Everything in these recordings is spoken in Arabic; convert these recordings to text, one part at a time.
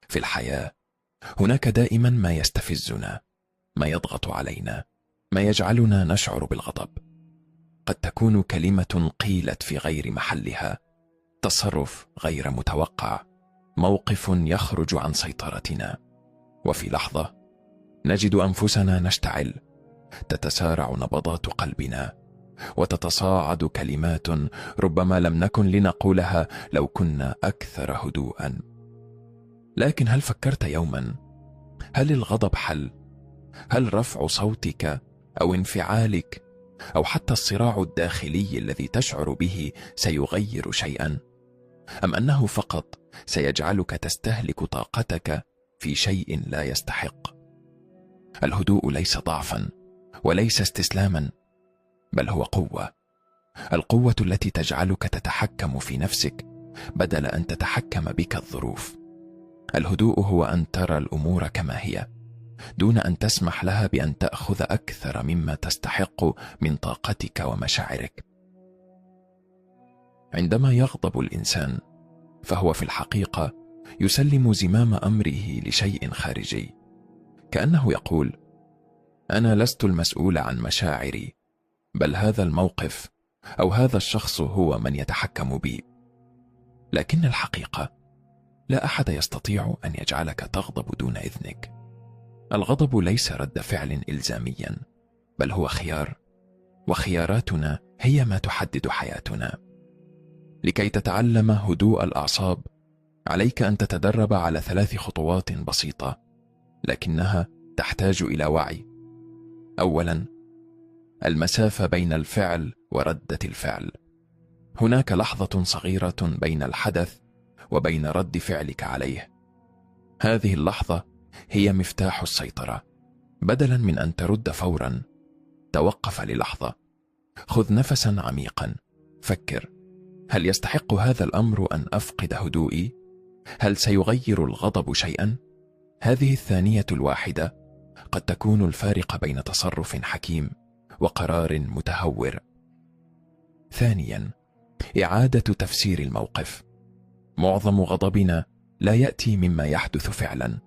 في الحياة هناك دائما ما يستفزنا، ما يضغط علينا، ما يجعلنا نشعر بالغضب. قد تكون كلمة قيلت في غير محلها، تصرف غير متوقع، موقف يخرج عن سيطرتنا، وفي لحظة نجد أنفسنا نشتعل، تتسارع نبضات قلبنا، وتتصاعد كلمات ربما لم نكن لنقولها لو كنا أكثر هدوءا. لكن هل فكرت يوما، هل الغضب حل؟ هل رفع صوتك أو انفعالك أو حتى الصراع الداخلي الذي تشعر به سيغير شيئا؟ أم أنه فقط سيجعلك تستهلك طاقتك في شيء لا يستحق؟ الهدوء ليس ضعفا وليس استسلاما، بل هو قوة، القوة التي تجعلك تتحكم في نفسك بدل أن تتحكم بك الظروف. الهدوء هو أن ترى الأمور كما هي، دون أن تسمح لها بأن تأخذ أكثر مما تستحق من طاقتك ومشاعرك. عندما يغضب الإنسان فهو في الحقيقة يسلم زمام أمره لشيء خارجي، كأنه يقول: أنا لست المسؤول عن مشاعري، بل هذا الموقف أو هذا الشخص هو من يتحكم بي. لكن الحقيقة لا أحد يستطيع أن يجعلك تغضب دون إذنك. الغضب ليس رد فعل إلزاميا، بل هو خيار، وخياراتنا هي ما تحدد حياتنا. لكي تتعلم هدوء الأعصاب عليك أن تتدرب على 3 خطوات بسيطة، لكنها تحتاج إلى وعي. أولا، المسافة بين الفعل وردة الفعل. هناك لحظة صغيرة بين الحدث وبين رد فعلك عليه. هذه اللحظة هي مفتاح السيطرة. بدلا من أن ترد فورا، توقف للحظة، خذ نفسا عميقا، فكر: هل يستحق هذا الأمر أن أفقد هدوئي؟ هل سيغير الغضب شيئا؟ هذه الثانية الواحدة قد تكون الفارق بين تصرف حكيم وقرار متهور. ثانيا، إعادة تفسير الموقف. معظم غضبنا لا يأتي مما يحدث فعلا،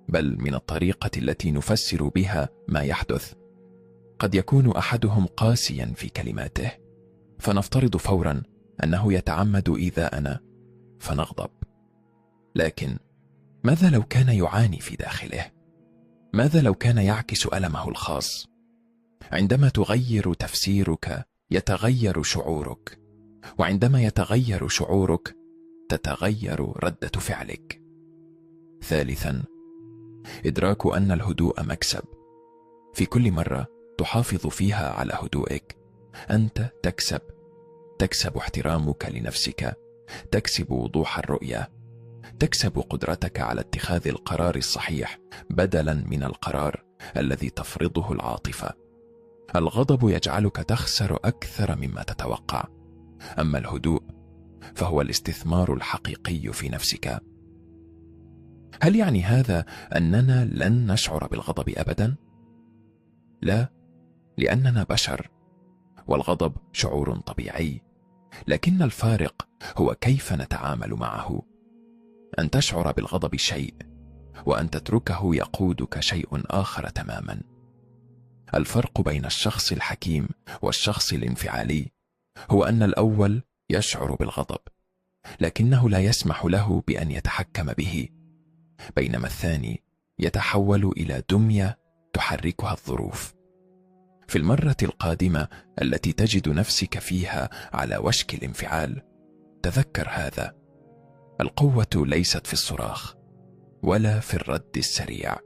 بل من الطريقة التي نفسر بها ما يحدث. قد يكون أحدهم قاسيا في كلماته، فنفترض فورا أنه يتعمد إيذاءنا فنغضب. لكن ماذا لو كان يعاني في داخله؟ ماذا لو كان يعكس ألمه الخاص؟ عندما تغير تفسيرك يتغير شعورك، وعندما يتغير شعورك تتغير ردة فعلك. ثالثا، إدراك أن الهدوء مكسب. في كل مرة تحافظ فيها على هدوئك أنت تكسب احترامك لنفسك، تكسب وضوح الرؤية، تكسب قدرتك على اتخاذ القرار الصحيح بدلا من القرار الذي تفرضه العاطفة. الغضب يجعلك تخسر أكثر مما تتوقع، أما الهدوء فهو الاستثمار الحقيقي في نفسك. هل يعني هذا أننا لن نشعر بالغضب أبدا؟ لا، لأننا بشر، والغضب شعور طبيعي، لكن الفارق هو كيف نتعامل معه. أن تشعر بالغضب شيء، وأن تتركه يقودك شيء آخر تماما. الفرق بين الشخص الحكيم والشخص الانفعالي هو أن الأول يشعر بالغضب، لكنه لا يسمح له بأن يتحكم به، بينما الثاني يتحول إلى دمية تحركها الظروف. في المرة القادمة التي تجد نفسك فيها على وشك الانفعال، تذكر هذا: القوة ليست في الصراخ، ولا في الرد السريع،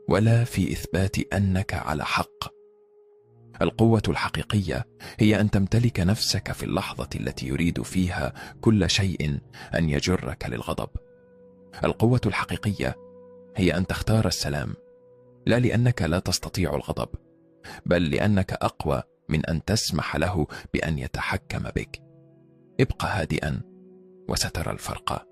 ولا في إثبات أنك على حق. القوة الحقيقية هي أن تمتلك نفسك في اللحظة التي يريد فيها كل شيء أن يجرك للغضب. القوة الحقيقية هي أن تختار السلام، لا لأنك لا تستطيع الغضب، بل لأنك أقوى من أن تسمح له بأن يتحكم بك. ابق هادئا وسترى الفرق.